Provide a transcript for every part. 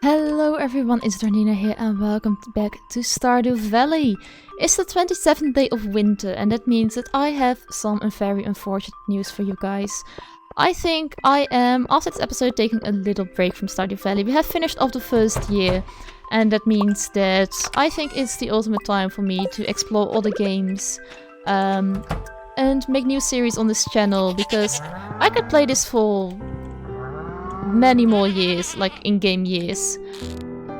Hello everyone, it's Dranina here and welcome back to Stardew Valley. It's the 27th day of winter and that means that I have some very unfortunate news for you guys. I think I am, after this episode, taking a little break from Stardew Valley. We have finished off the first year and that means that I think it's the ultimate time for me to explore other games and make new series on this channel, because I could play this for many more years, like in-game years.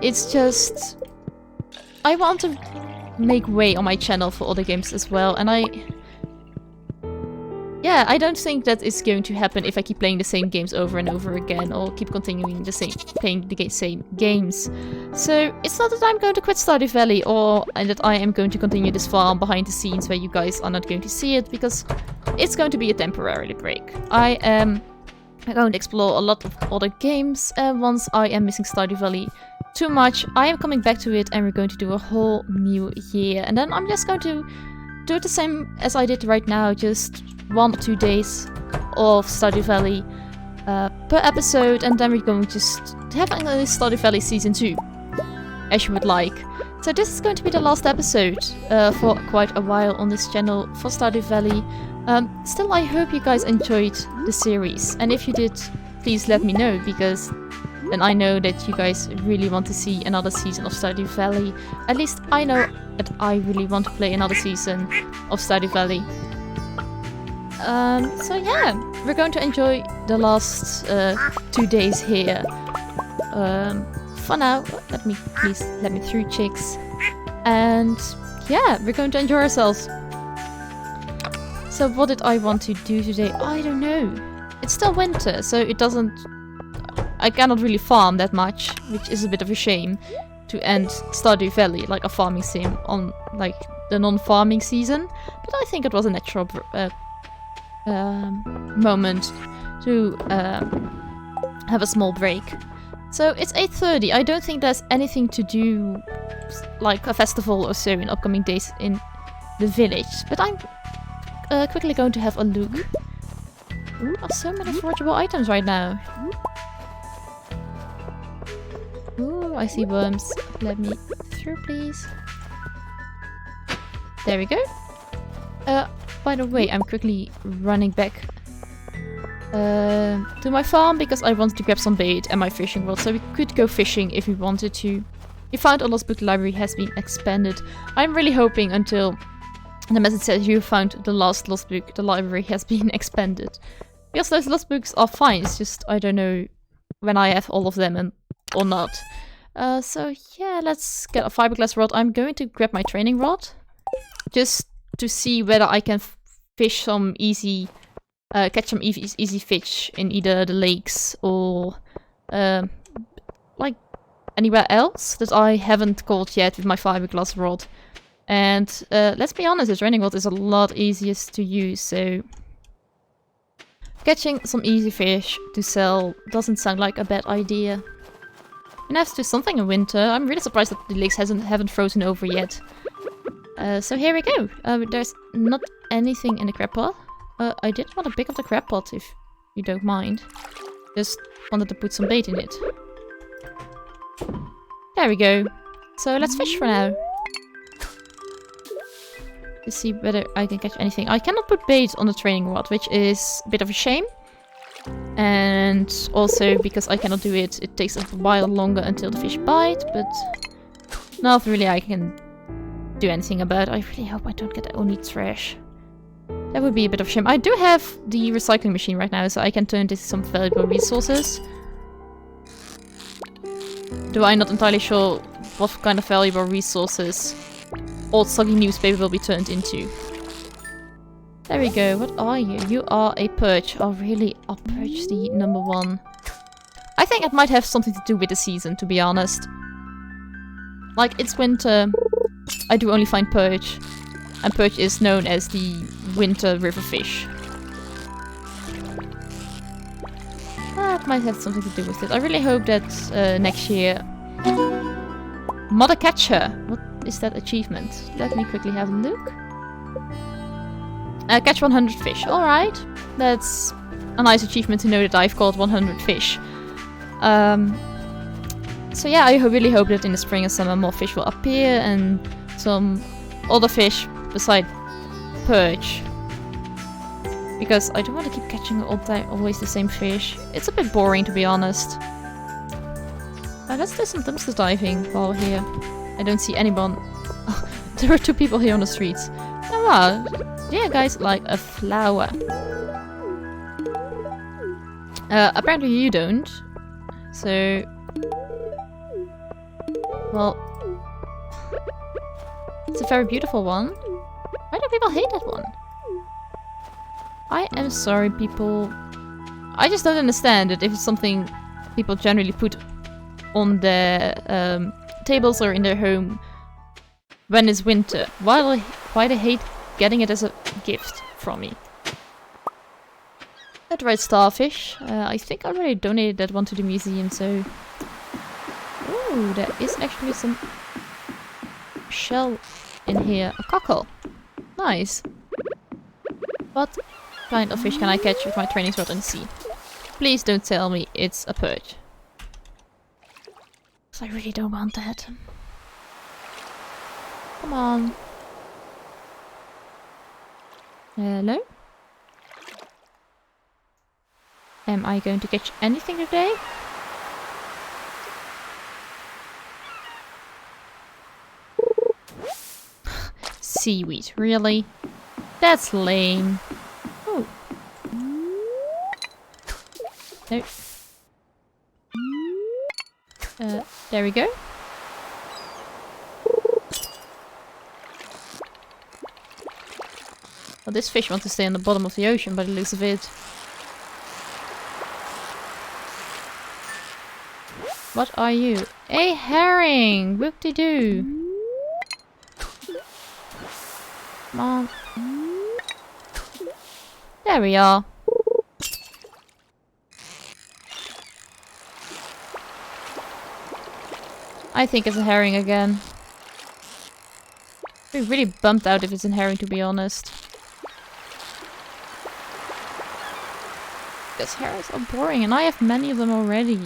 It's just I want to make way on my channel for other games as well, and I don't think that it's going to happen if I keep playing the same games over and over again, or keep continuing the same same games. So it's not that I'm going to quit Stardew Valley, and that I am going to continue this farm behind the scenes where you guys are not going to see it, because it's going to be a temporary break. I'm going to explore a lot of other games, and once I am missing Stardew Valley too much, I am coming back to it and we're going to do a whole new year. And then I'm just going to do it the same as I did right now, just 1 or 2 days of Stardew Valley per episode, and then we're going to have a Stardew Valley Season 2, as you would like. So this is going to be the last episode for quite a while on this channel for Stardew Valley. Still, I hope you guys enjoyed the series, and if you did, please let me know, because then I know that you guys really want to see another season of Stardew Valley. At least I know that I really want to play another season of Stardew Valley. So yeah, we're going to enjoy the last 2 days here. For now, let me through, chicks. And yeah, we're going to enjoy ourselves. So what did I want to do today? I don't know. It's still winter, so I cannot really farm that much, which is a bit of a shame to end Stardew Valley, like a farming sim, on like the non-farming season. But I think it was a natural moment to have a small break. So it's 8:30. I don't think there's anything to do, like a festival or so, in upcoming days in the village. But I'm quickly going to have a look. Ooh, there are so many forageable items right now. Ooh, I see worms. Let me through, please. There we go. By the way, I'm quickly running back to my farm because I wanted to grab some bait and my fishing rod, so we could go fishing if we wanted to. We found a lost book library has been expanded. I'm really hoping until the message says you found the last lost book, the library has been expanded. Because those lost books are fine, it's just I don't know when I have all of them or not. So yeah, let's get a fiberglass rod. I'm going to grab my training rod, just to see whether I can fish some easy, catch some easy fish in either the lakes or like anywhere else that I haven't caught yet with my fiberglass rod. And let's be honest, the training rod is a lot easier to use, so catching some easy fish to sell doesn't sound like a bad idea. And I have to do something in winter. I'm really surprised that the lakes haven't frozen over yet. So here we go. There's not anything in the crab pot. I did want to pick up the crab pot if you don't mind. Just wanted to put some bait in it. There we go. So let's fish for now. To see whether I can catch anything. I cannot put bait on the training rod, which is a bit of a shame. And also because I cannot do it, it takes a while longer until the fish bite, but not really I can do anything about it. I really hope I don't get only trash. That would be a bit of a shame. I do have the recycling machine right now, so I can turn this into some valuable resources. Though I'm not entirely sure what kind of valuable resources old soggy newspaper will be turned into. There we go. What are you? You are a perch. Oh really? Oh, perch the number 1. I think it might have something to do with the season, to be honest. Like, it's winter. I do only find perch. And perch is known as the winter river fish. That might have something to do with it. I really hope that next year... Mother Catcher! What is that achievement? Let me quickly have a look. Catch 100 fish. Alright. That's a nice achievement to know that I've caught 100 fish. So yeah, I really hope that in the spring and summer more fish will appear and some other fish beside perch. Because I don't want to keep catching always the same fish. It's a bit boring, to be honest. Let's do some dumpster diving while we're here. I don't see anyone. Oh, there are 2 people here on the streets. Oh wow. Yeah, guys, like a flower. Apparently you don't. So... Well... It's a very beautiful one. Why do people hate that one? I am sorry, people. I just don't understand it if it's something people generally put on their tables or in their home when it's winter. Why they hate getting it as a gift from me. That red starfish. I think I already donated that one to the museum, so... Ooh, there is actually some shell in here. A cockle. Nice. What kind of fish can I catch with my training rod and sea? Please don't tell me it's a perch. I really don't want that. Come on. Hello? Am I going to catch anything today? Seaweed, really? That's lame. Oh. No. There we go. Well, this fish wants to stay on the bottom of the ocean by the looks of it. What are you? A herring! Whoop-de-doo! Come on. There we are. I think it's a herring again. I'd be really bummed out if it's a herring, to be honest. Because herrings are boring and I have many of them already.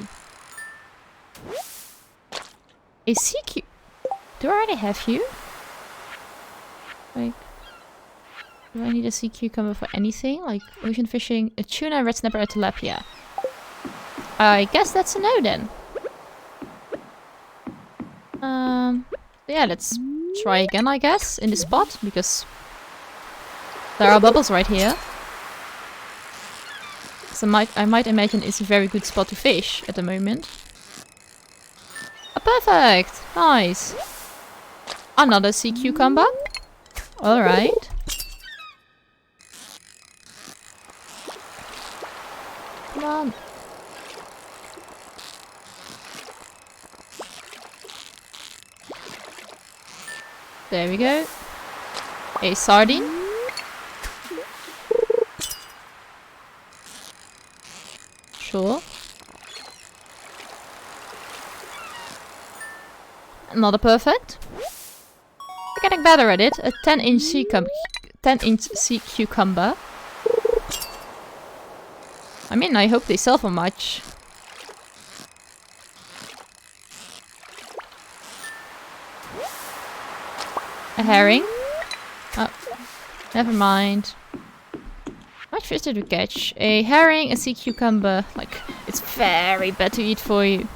A sea cucumber. Do I already have you? Like, do I need a sea cucumber for anything? Like ocean fishing, a tuna, red snapper, a tilapia. I guess that's a no then. Yeah, let's try again, I guess, in this spot, because there are bubbles right here. So I might imagine it's a very good spot to fish at the moment. Oh, perfect! Nice! Another sea cucumber. Alright. Come on. There we go. A sardine. Sure. Another perfect. We're getting better at it. A 10-inch sea cucumber. I mean, I hope they sell for much. A herring. Oh, never mind. How much fish did we catch? A herring, a sea cucumber. Like, it's very bad to eat for you.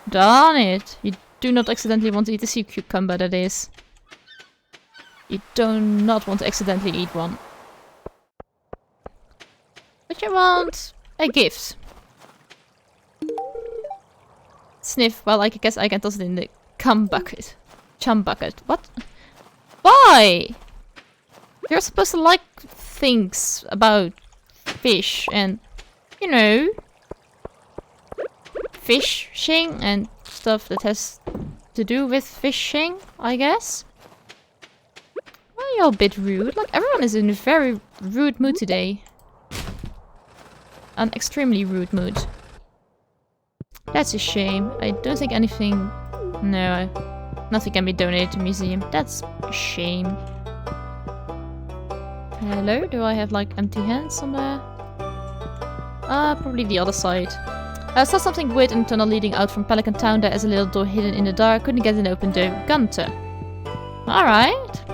Darn it. You do not accidentally want to eat a sea cucumber, that is. You do not want to accidentally eat one. But you want a gift. Sniff. Well, I guess I can toss it in the cum bucket. Chum bucket. What? Why? You're supposed to like things about fish and, you know, fishing and stuff that has to do with fishing, I guess. Well, you're a bit rude. Like, everyone is in a very rude mood today. An extremely rude mood. That's a shame. I don't think anything... No, nothing can be donated to museum. That's a shame. Hello? Do I have like empty hands somewhere? Probably the other side. I saw something weird in the tunnel leading out from Pelican Town. There is a little door hidden in the dark. Couldn't get an open door. Gunter. Alright.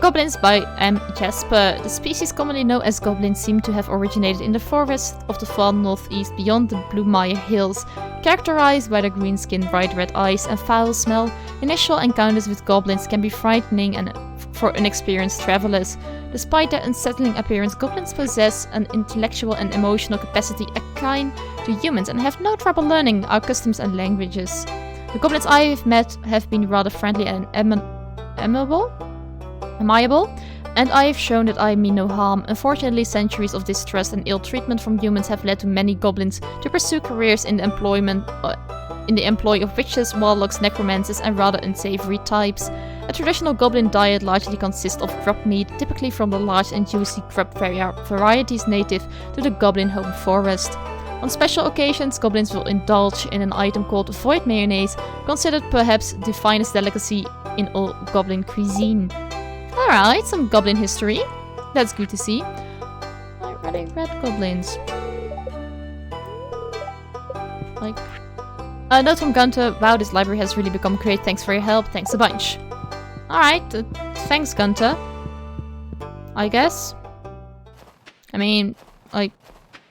Goblins by M. Jasper. The species commonly known as goblins seem to have originated in the forest of the far northeast beyond the Blue Mire Hills. Characterized by their green skin, bright red eyes, and foul smell, initial encounters with goblins can be frightening and for inexperienced travelers. Despite their unsettling appearance, goblins possess an intellectual and emotional capacity akin to humans and have no trouble learning our customs and languages. The goblins I have met have been rather friendly and amiable, and I have shown that I mean no harm. Unfortunately, centuries of distrust and ill treatment from humans have led to many goblins to pursue careers in the employ of witches, warlocks, necromancers, and rather unsavory types. A traditional goblin diet largely consists of grub meat, typically from the large and juicy grub varieties native to the goblin home forest. On special occasions, goblins will indulge in an item called void mayonnaise, considered perhaps the finest delicacy in all goblin cuisine. Alright, some goblin history. That's good to see. I already read goblins. Like... A note from Gunter. Wow, this library has really become great. Thanks for your help. Thanks a bunch. Alright, thanks Gunter. I guess. I mean, like,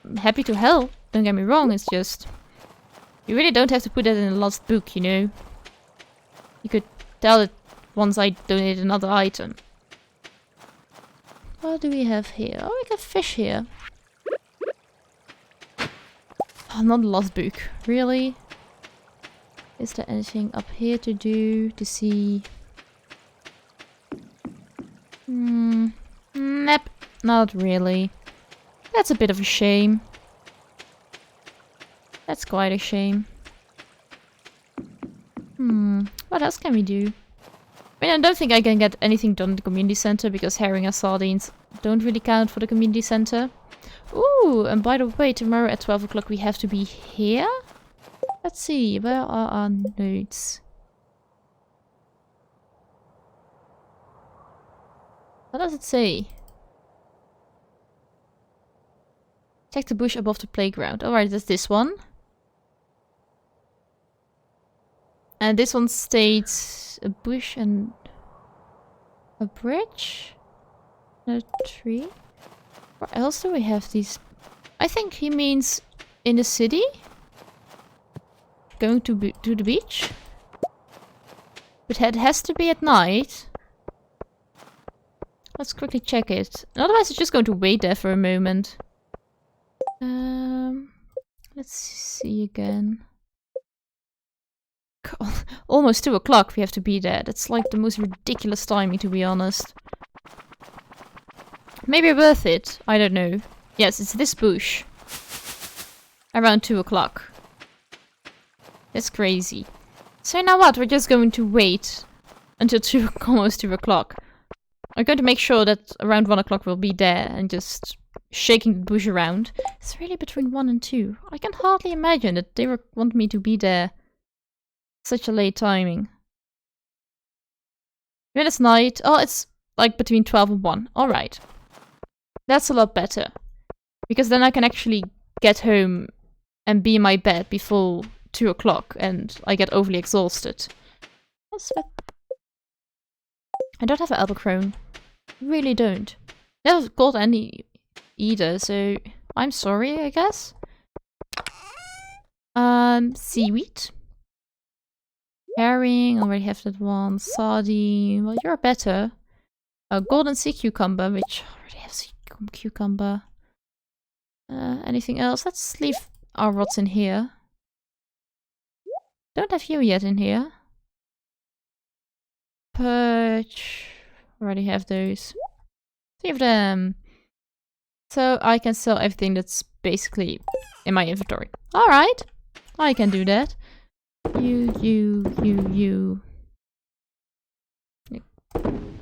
I'm happy to help. Don't get me wrong, it's just... You really don't have to put that in the last book, you know? You could tell it once I donate another item. What do we have here? Oh, we got fish here. Oh, not the last book. Really? Is there anything up here to do, to see? Nope, not really. That's a bit of a shame. That's quite a shame. What else can we do? I mean, I don't think I can get anything done at the community center because herring and sardines don't really count for the community center. Ooh, and by the way, tomorrow at 12 o'clock we have to be here? Let's see, where are our notes? What does it say? Check the bush above the playground. Alright, that's this one. And this one states a bush and a bridge? And a tree? Where else do we have these? I think he means in the city? Going to the beach? But it has to be at night. Let's quickly check it. Otherwise it's just going to wait there for a moment. Let's see again. God, almost 2 o'clock we have to be there. That's like the most ridiculous timing, to be honest. Maybe worth it. I don't know. Yes, it's this bush. Around 2 o'clock. That's crazy. So now what? We're just going to wait until almost 2 o'clock. I'm going to make sure that around 1 o'clock we'll be there and just shaking the bush around. It's really between 1 and 2. I can hardly imagine that they want me to be there such a late timing. When it's night, oh, it's like between 12 and 1. Alright. That's a lot better. Because then I can actually get home and be in my bed before 2 o'clock and I get overly exhausted. I don't have an Albacrone. Really don't. Never caught any either, so I'm sorry, I guess. Seaweed. Herring, already have that one. Sardine, well, you're better. A golden sea cucumber, which already have sea cucumber. Anything else? Let's leave our rods in here. Don't have you yet in here. Perch. Already have those. 3 of them. So I can sell everything that's basically in my inventory. Alright. I can do that. You.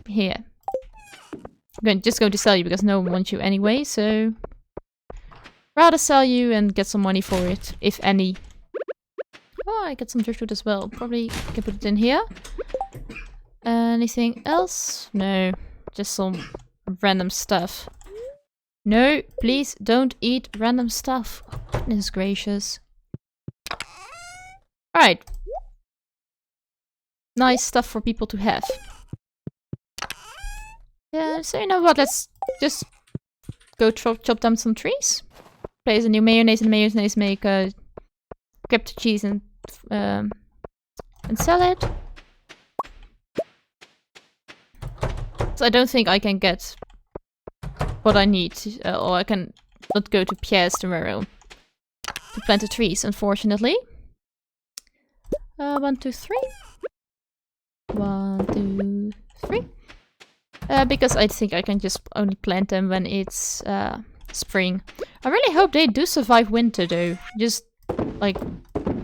Here. I'm just going to sell you because no one wants you anyway, so... Rather sell you and get some money for it, if any. Oh, I get some driftwood as well. Probably can put it in here. Anything else? No. Just some random stuff. No, please don't eat random stuff. Goodness gracious. Alright. Nice stuff for people to have. Yeah, so you know what, let's just go chop down some trees. Place a new mayonnaise and mayonnaise maker. Grab the cheese and sell it. So I don't think I can get what I need, or I can not go to Pierre's tomorrow to plant the trees, unfortunately. 1, 2, 3. 1, 2, 3. Because I think I can just only plant them when it's spring. I really hope they do survive winter though. Just like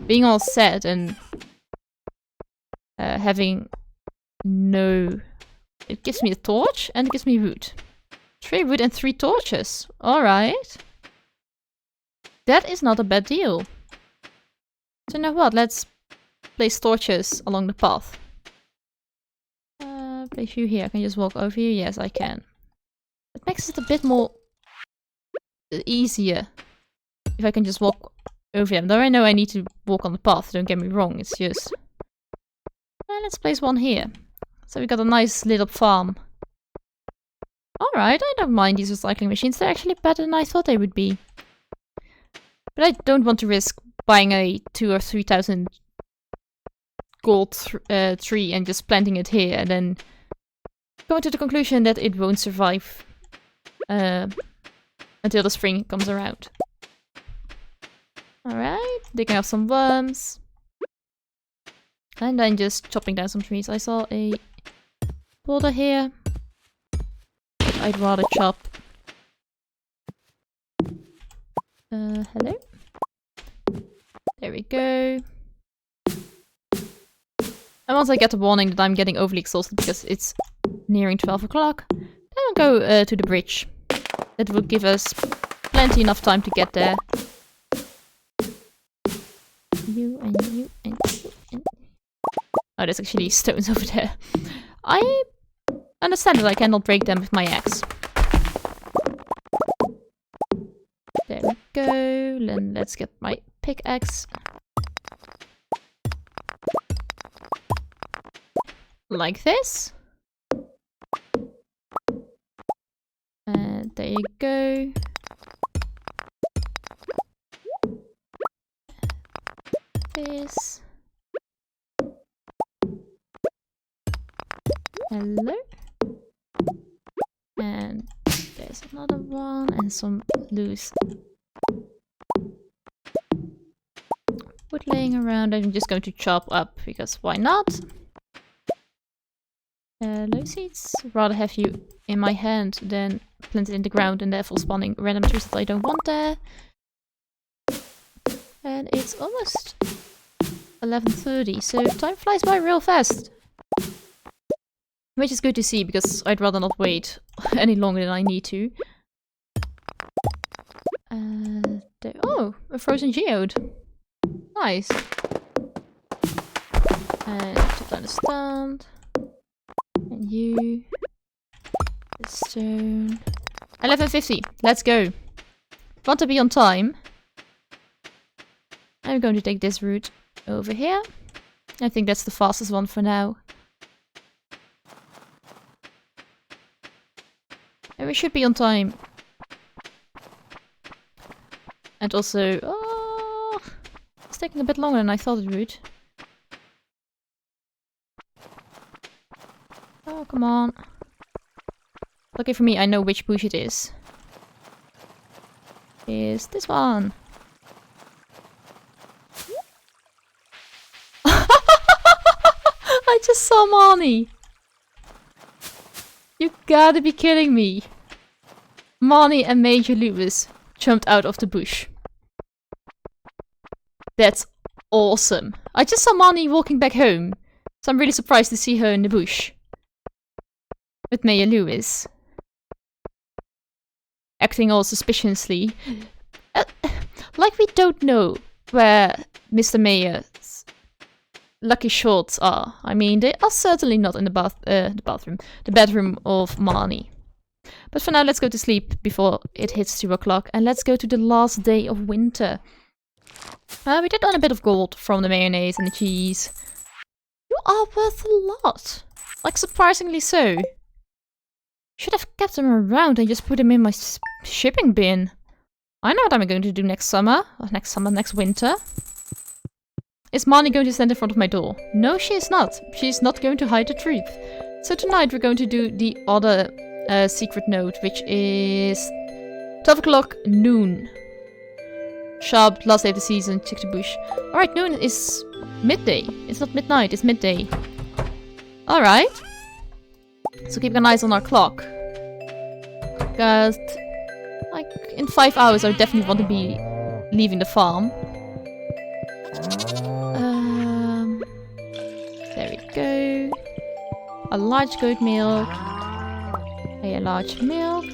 being all sad and having no... It gives me a torch and it gives me wood. 3 wood and 3 torches. Alright. That is not a bad deal. So now what? Let's place torches along the path. Place you here. I can just walk over here. Yes, I can. It makes it a bit more easier if I can just walk over them. Though I know I need to walk on the path, don't get me wrong. It's just... let's place one here. So we got a nice lit up farm. Alright, I don't mind these recycling machines. They're actually better than I thought they would be. But I don't want to risk buying a 2,000 or 3,000 gold tree and just planting it here and then going to the conclusion that it won't survive until the spring comes around. Alright, digging up some worms. And then just chopping down some trees. I saw a boulder here. I'd rather chop. Hello? There we go. And once I get the warning that I'm getting overly exhausted because it's nearing 12 o'clock, then I'll go to the bridge. That will give us plenty enough time to get there. You and you and you and... Oh, there's actually stones over there. I understand that I cannot break them with my axe. There we go. Then let's get my pickaxe. Like this. And there you go. This. Hello. And there's another one and some loose wood laying around. I'm just going to chop up because why not? Low seeds. Rather have you in my hand than planted in the ground and therefore spawning random trees that I don't want there. And it's almost 11:30, so time flies by real fast. Which is good to see, because I'd rather not wait any longer than I need to. Oh, a frozen geode. Nice. And chop down the stand. And you. The stone. 11:50. Let's go. Want to be on time. I'm going to take this route over here. I think that's the fastest one for now. And we should be on time. And also... Oh, it's taking a bit longer than I thought it would. Oh, come on. Lucky for me, I know which bush it is. Is this one. I just saw Marnie. You gotta be kidding me. Marnie and Major Lewis jumped out of the bush. That's awesome. I just saw Marnie walking back home, so I'm really surprised to see her in the bush. With Major Lewis. Acting all suspiciously. Like we don't know where Mr. Mayor's lucky shorts are. I mean, they are certainly not in the bedroom of Marnie. But for now, let's go to sleep before it hits 2 o'clock, and let's go to the last day of winter. We did earn a bit of gold from the mayonnaise and the cheese. You are worth a lot. Like, surprisingly so. Should have kept them around and just put them in my shipping bin. I know what I'm going to do next summer. Or next winter. Is Marnie going to stand in front of my door? No, she is not. She's not going to hide the truth. So tonight we're going to do the other secret note, which is 12 o'clock noon. Sharp, last day of the season, check the bush. Alright, noon is midday. It's not midnight, it's midday. Alright. So keep an eye on our clock. Because, like, in 5 hours I definitely want to be leaving the farm. There we go. A large goat milk. A large milk.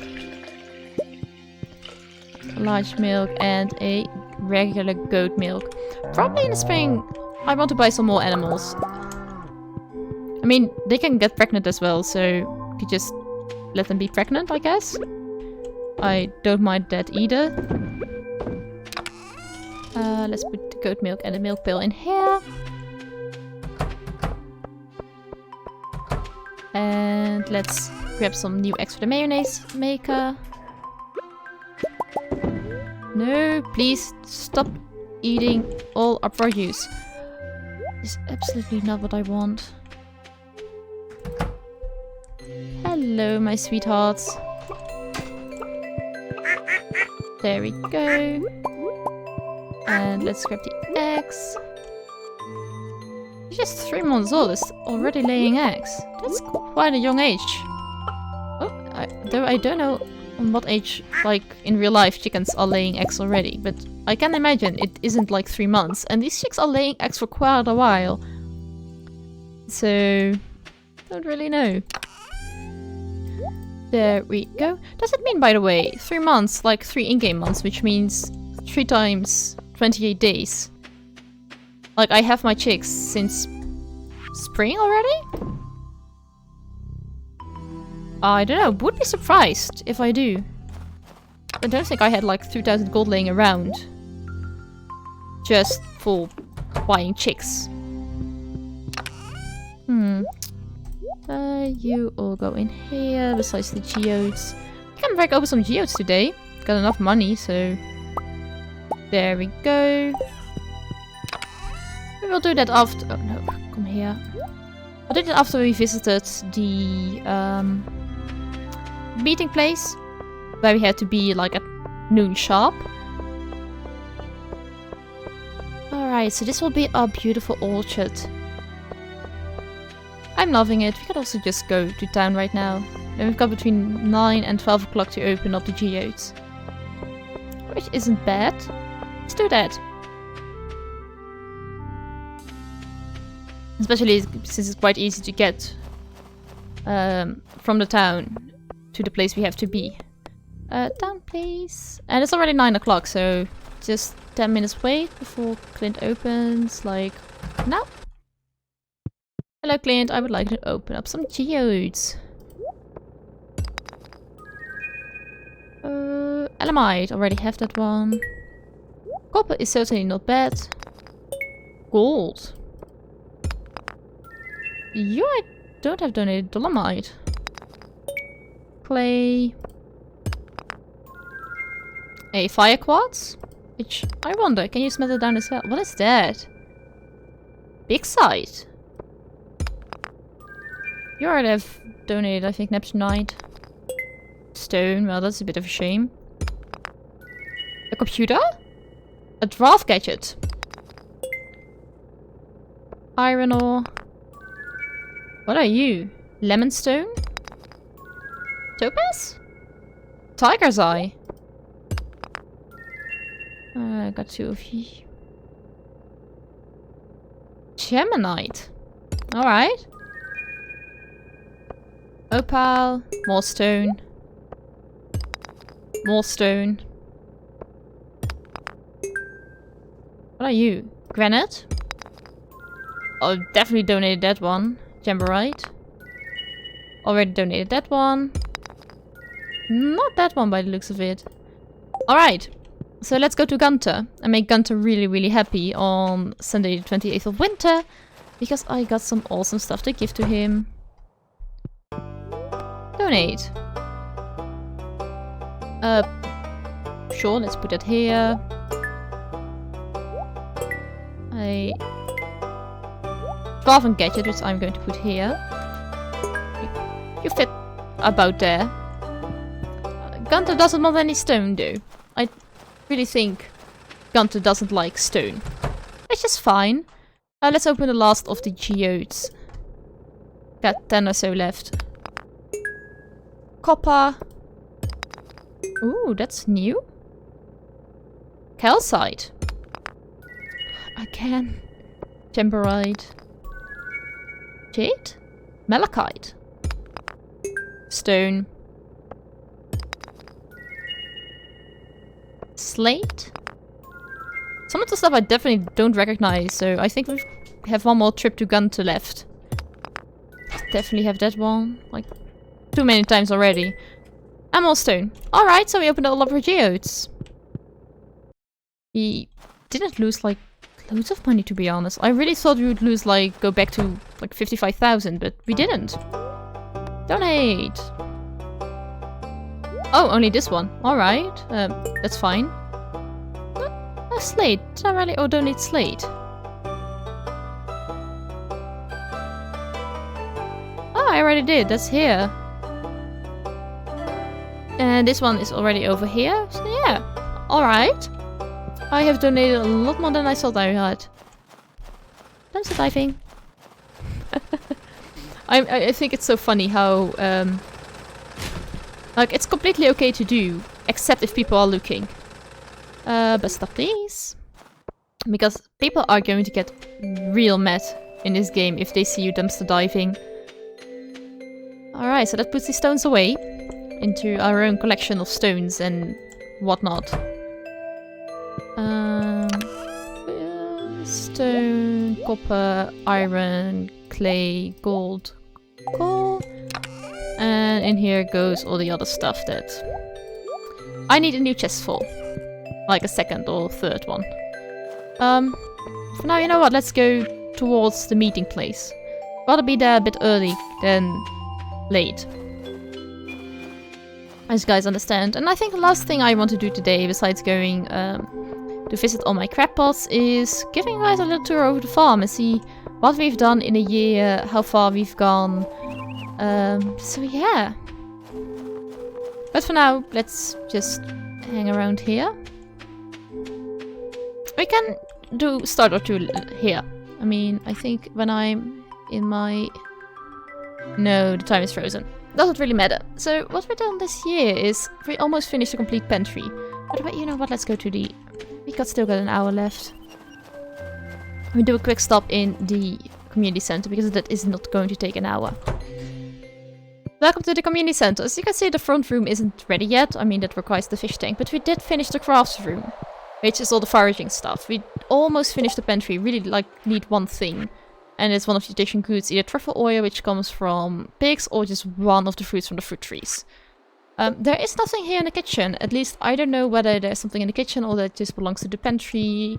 A large milk and a regular goat milk. Probably in the spring I want to buy some more animals. I mean, they can get pregnant as well, so you could just let them be pregnant, I guess. I don't mind that either. Let's put the goat milk and the milk pail in here. And let's grab some new eggs for the mayonnaise maker. No, please stop eating all our produce. This is absolutely not what I want. Hello, my sweethearts. There we go. And let's grab the eggs. She's just 3 months old, is already laying eggs. That's quite a young age. Oh, I don't know on what age, like, in real life chickens are laying eggs already, but I can imagine it isn't like 3 months, and these chicks are laying eggs for quite a while. So, don't really know. There we go. Does it mean, by the way, 3 months, like 3 in-game months, which means 3 times 28 days? Like, I have my chicks since spring already? I don't know, would be surprised if I do. I don't think I had like 3,000 gold laying around. Just for buying chicks. You all go in here, besides the geodes. I can break open some geodes today. Got enough money, so... There we go. We will do that after... Oh no, come here. I'll do that after we visited the meeting place. Where we had to be like at noon sharp. Alright, so this will be our beautiful orchard. I'm loving it. We could also just go to town right now. Then we've got between 9 and 12 o'clock to open up the geodes. Which isn't bad. Let's do that. Especially since it's quite easy to get from the town to the place we have to be. Down please. And it's already 9 o'clock, so just 10 minutes wait before Clint opens. Like, now. Hello Clint, I would like to open up some geodes. Elamite, already have that one. Copper is certainly not bad. Gold. I don't have donated dolomite. Clay. A fire quartz? Which, I wonder, can you smelt it down as well? What is that? Big site. You already have donated, I think, Neptunite. Stone, well that's a bit of a shame. A computer? A draft gadget. Iron ore. What are you? Lemon stone? Topaz? Tiger's eye. I got 2 of you. Geminite. Alright. Opal. More stone. More stone. What are you? Granite? Oh, definitely donated that one. Jamborite. Already donated that one. Not that one by the looks of it. Alright. So let's go to Gunter and make Gunter really, really happy on Sunday the 28th of winter. Because I got some awesome stuff to give to him. Donate. Sure, let's put it here. A dwarven gadget, which I'm going to put here. You fit about there. Gunter doesn't want any stone though. I really think Gunter doesn't like stone. Which is fine. Let's open the last of the geodes. Got 10 or so left. Copper. Ooh, that's new. Calcite. Again. Timberite. Jade? Malachite. Stone. Slate. Some of the stuff I definitely don't recognize, so I think we have one more trip to Gunter left. Definitely have that one. Like, too many times already. Emerald stone. Alright, so we opened all of our geodes. We didn't lose, like, loads of money, to be honest. I really thought we would lose, like, go back to, like, 55,000, but we didn't. Donate! Oh, only this one. Alright, that's fine. A slate. Did I really? Oh, donate slate. Oh, I already did. That's here. And this one is already over here. So yeah. Alright. I have donated a lot more than I thought I had. Thanks for diving. I think it's so funny how like it's completely okay to do, except if people are looking. But stop these. Because people are going to get real mad in this game if they see you dumpster diving. Alright, so that puts the stones away into our own collection of stones and whatnot. Stone, copper, iron, clay, gold, coal. And in here goes all the other stuff that I need a new chest for. Like a second or third one. For now, you know what? Let's go towards the meeting place. Rather be there a bit early than late. As you guys understand. And I think the last thing I want to do today, besides going to visit all my crab pots, is giving you guys a little tour over the farm and see what we've done in a year, how far we've gone. So yeah. But for now, let's just hang around here. We can do start or two here. I mean, I think when I'm in my... No, the time is frozen. Doesn't really matter. So what we've done this year is we almost finished a complete pantry. But you know what, let's go to the... still got an hour left. We do a quick stop in the community center because that is not going to take an hour. Welcome to the community center. As you can see, the front room isn't ready yet. I mean, that requires the fish tank. But we did finish the crafts room, which is all the foraging stuff. We almost finished the pantry. Really, like, need one thing. And it's one of the addition goods, either truffle oil, which comes from pigs, or just one of the fruits from the fruit trees. There is nothing here in the kitchen. At least I don't know whether there's something in the kitchen or that just belongs to the pantry.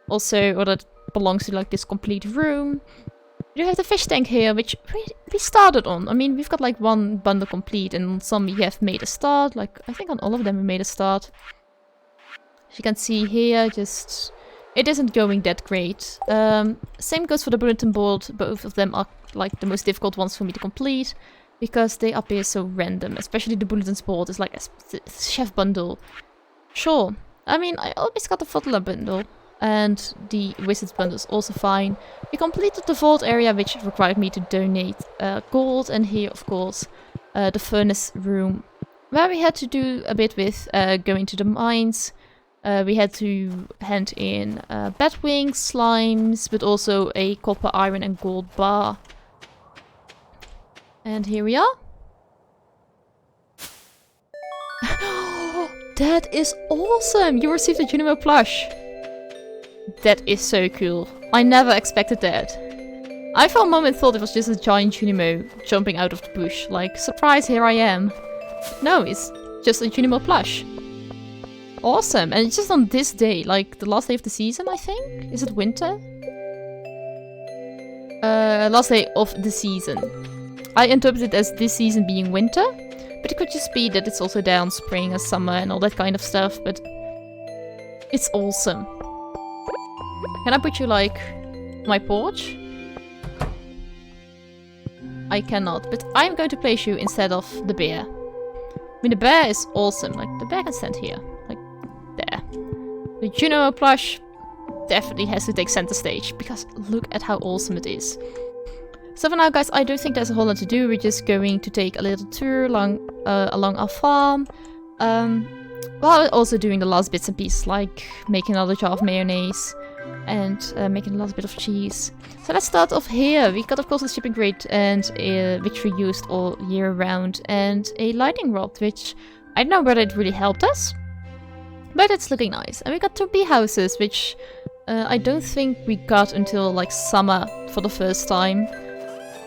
Also, or that belongs to, like, this complete room. We do have the fish tank here, which we started on. I mean, we've got, like, one bundle complete, and on some we have made a start. Like, I think on all of them we made a start. As you can see here, just... It isn't going that great. Same goes for the bulletin board. Both of them are, like, the most difficult ones for me to complete. Because they appear so random. Especially the bulletin board is like a chef bundle. Sure. I mean, I always got the Foddler bundle. And the Wizards bundle is also fine. We completed the vault area, which required me to donate gold. And here, of course, the furnace room. Where we had to do a bit with going to the mines. We had to hand in bat wings, slimes, but also a copper, iron and gold bar. And here we are. That is awesome! You received a Junimo plush. That is so cool. I never expected that. I for a moment thought it was just a giant Junimo jumping out of the bush. Like, surprise, here I am. No, it's just a Junimo plush. awesome. And it's just on this day, like the last day of the season, I think? Is it winter? Last day of the season. I interpret it as this season being winter, but it could just be that it's also down spring and summer and all that kind of stuff, but it's awesome. Can I put you, like, on my porch? I cannot, but I'm going to place you instead of the bear. I mean, the bear is awesome. Like, the bear can stand here. Like, there. The Juno plush definitely has to take center stage, because look at how awesome it is. So for now, guys, I don't think there's a whole lot to do. We're just going to take a little tour along our farm. While also doing the last bits and pieces, like making another jar of mayonnaise and making a last bit of cheese. So let's start off here. We got, of course, the shipping crate, and which we used all year round, and a lightning rod, which I don't know whether it really helped us, but it's looking nice. And we got 2 bee houses, which I don't think we got until like summer for the first time.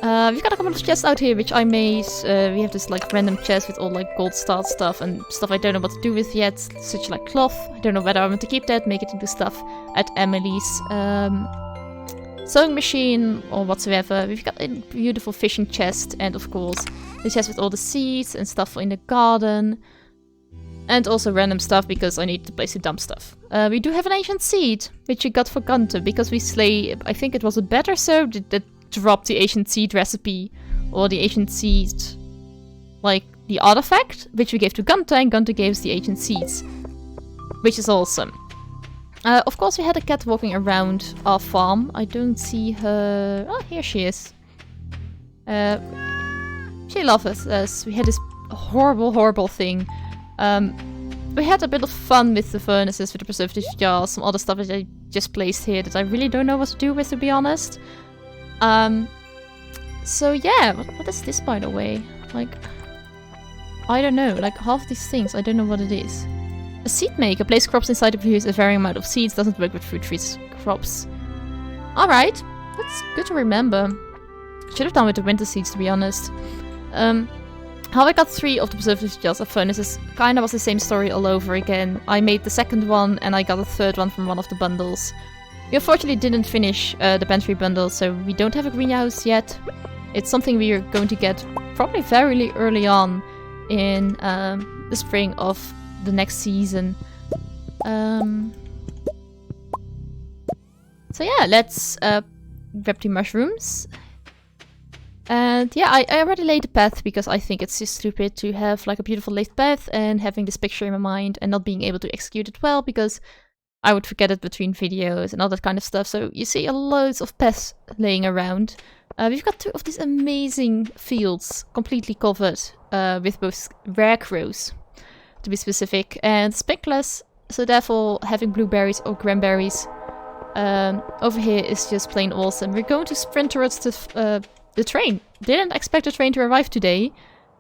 We've got a couple of chests out here, which I made. We have this like random chest with all like gold star stuff and stuff I don't know what to do with yet, such like cloth. I don't know whether I want to keep that, make it into stuff at Emily's sewing machine or whatsoever. We've got a beautiful fishing chest, and of course the chest with all the seeds and stuff in the garden. And also random stuff, because I need a place to dump stuff. We do have an ancient seed, which we got for Gunther, because we slay, I think it was a better so that dropped the ancient seed recipe, or the ancient seed, like the artifact, which we gave to Gunther, and Gunther gave us the ancient seeds, which is awesome. Of course, we had a cat walking around our farm. I don't see her. Oh, here she is. She loves us. We had this horrible thing. We had a bit of fun with the furnaces, with the preservative jars, some other stuff that I just placed here that I really don't know what to do with, to be honest. So yeah, what is this, by the way? Like, I don't know, like half these things, I don't know what it is. A seed maker. Place crops inside to produce a varying amount of seeds. Doesn't work with fruit trees crops. Alright, that's good to remember. Should have done with the winter seeds, to be honest. How I got 3 of the preservative jars of furnaces kinda was the same story all over again. I made the second one, and I got a third one from one of the bundles. We unfortunately didn't finish the pantry bundle, so we don't have a greenhouse yet. It's something we are going to get probably very early on in the spring of the next season. So yeah, let's grab the mushrooms. And yeah, I already laid the path, because I think it's just stupid to have like a beautiful laid path and having this picture in my mind and not being able to execute it well, because I would forget it between videos and all that kind of stuff. So you see loads of paths laying around. We've got 2 of these amazing fields completely covered with both rare crows, to be specific, and sprinklers. So therefore, having blueberries or cranberries over here is just plain awesome. We're going to sprint towards the train. Didn't expect the train to arrive today,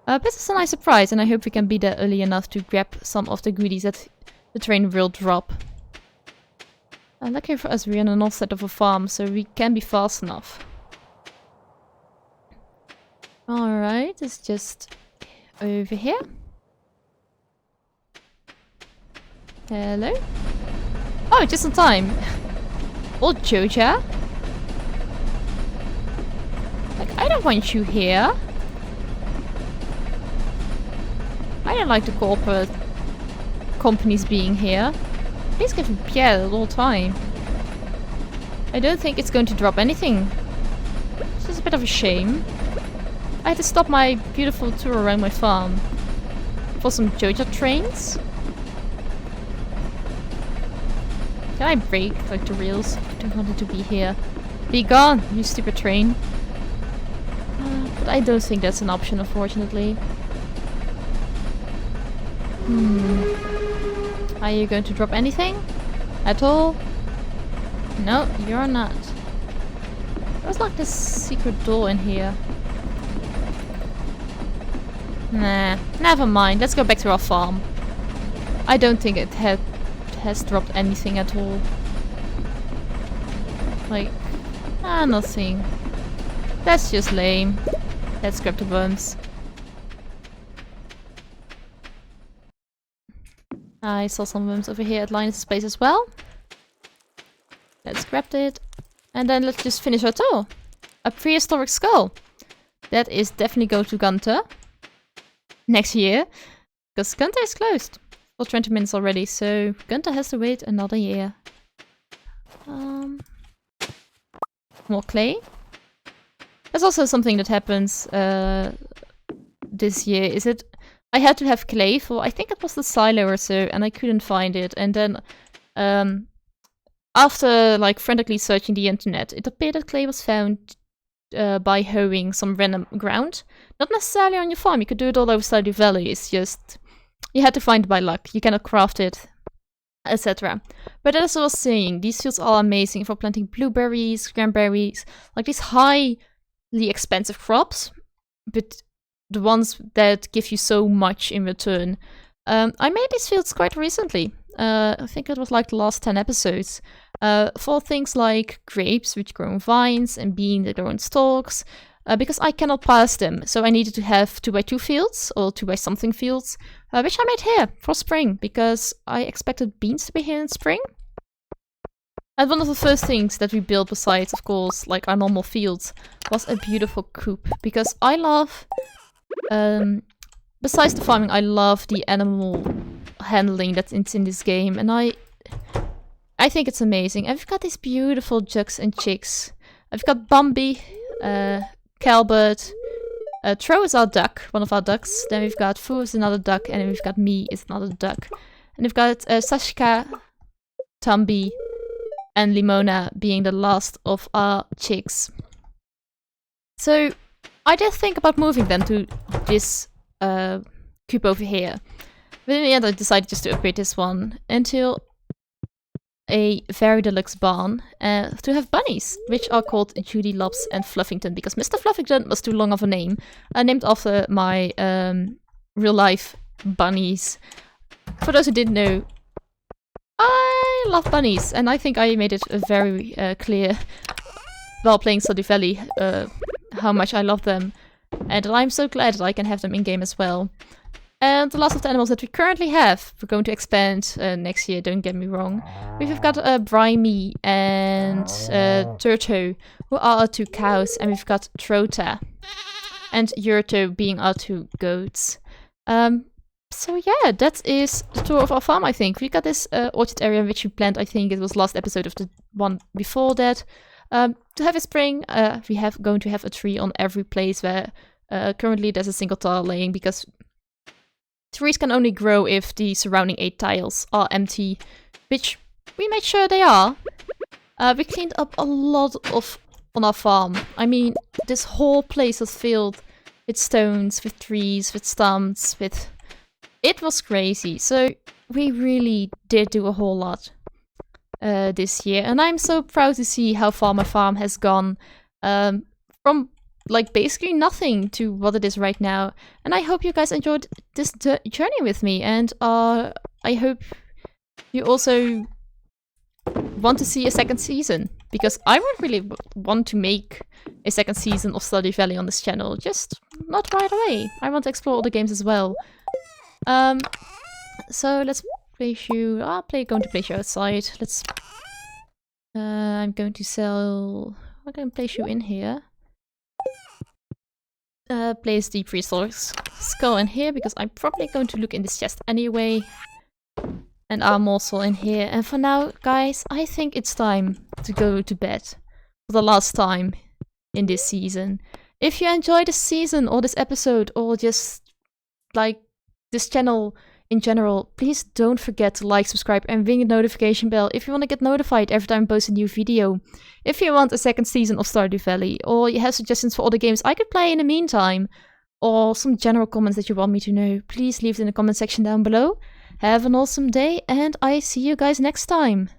but it's a nice surprise, and I hope we can be there early enough to grab some of the goodies that the train will drop. Luckily for us, we're on the north side of a farm, so we can be fast enough. Alright, it's just over here. Hello? Oh, just in time. Old Joja? Like, I don't want you here. I don't like the corporate companies being here. Please give me Pierre at all time. I don't think it's going to drop anything. It's just a bit of a shame. I had to stop my beautiful tour around my farm for some Joja trains. Can I break like the rails? I don't want it to be here. Be gone, you stupid train. But I don't think that's an option, unfortunately. Are you going to drop anything? At all? No, you're not. There's like this secret door in here. Nah, never mind. Let's go back to our farm. I don't think it has dropped anything at all. Like, nothing. That's just lame. Let's grab the worms. I saw some worms over here at Linus' place as well. Let's grab it. And then let's just finish our tour. A prehistoric skull. That is definitely go to Gunter. Next year. Because Gunter is closed. For 20 minutes already, so Gunter has to wait another year. More clay. That's also something that happens this year. I had to have clay for, I think it was the silo or so, and I couldn't find it. And then after like frantically searching the internet, it appeared that clay was found by hoeing some random ground. Not necessarily on your farm, you could do it all over Stardew Valley, it's just you had to find it by luck, you cannot craft it, etc. But as I was saying, these fields are amazing for planting blueberries, cranberries, like these highly expensive crops, but the ones that give you so much in return. I made these fields quite recently. I think it was like the last 10 episodes. For things like grapes, which grow on vines, and beans that grow on stalks. Because I cannot pass them, so I needed to have 2x2 fields, or 2x something fields, which I made here for spring, because I expected beans to be here in spring. And one of the first things that we built, besides, of course, like our normal fields, was a beautiful coop, because I love, besides the farming, I love the animal handling that's in this game, and I think it's amazing. And we've got these beautiful ducks and chicks. I've got Bambi, Calbert, Tro is our duck, one of our ducks. Then we've got Fu is another duck, and then we've got me is another duck. And we've got Sashka, Tambi, and Limona being the last of our chicks. So I did think about moving them to this coop over here. But in the end I decided just to upgrade this one until a very deluxe barn to have bunnies, which are called Judy, Lops, and Fluffington, because Mr. Fluffington was too long of a name. Named after my real life bunnies. For those who didn't know, I love bunnies, and I think I made it very clear while playing Stardew Valley how much I love them, and I'm so glad that I can have them in-game as well. And the last of the animals that we currently have, we're going to expand next year, don't get me wrong. We've got Brimy and Turto, who are our 2 cows, and we've got Trota and Yurto being our 2 goats. So yeah, that is the tour of our farm, I think. We got this orchard area which we planned, I think it was last episode of the one before that. To have a spring, we have going to have a tree on every place where currently there's a single tile laying, because trees can only grow if the surrounding 8 tiles are empty, which we made sure they are. We cleaned up a lot on our farm. I mean, this whole place was filled with stones, with trees, with stumps, with... It was crazy. So we really did do a whole lot this year. And I'm so proud to see how far my farm has gone. From like basically nothing to what it is right now. And I hope you guys enjoyed this journey with me. And I hope you also want to see a second season. Because I would really want to make a second season of Stardew Valley on this channel. Just not right away. I want to explore other games as well. So let's place you... going to place you outside. Let's... I'm going to sell... I'm going to place you in here. Place the prehistoric skull in here, because I'm probably going to look in this chest anyway. And our morsel in here. And for now, guys, I think it's time to go to bed. For the last time in this season. If you enjoyed this season, or this episode, or just, like, this channel in general, please don't forget to like, subscribe, and ring the notification bell if you want to get notified every time I post a new video. If you want a second season of Stardew Valley, or you have suggestions for other games I could play in the meantime, or some general comments that you want me to know, please leave it in the comment section down below. Have an awesome day, and I see you guys next time.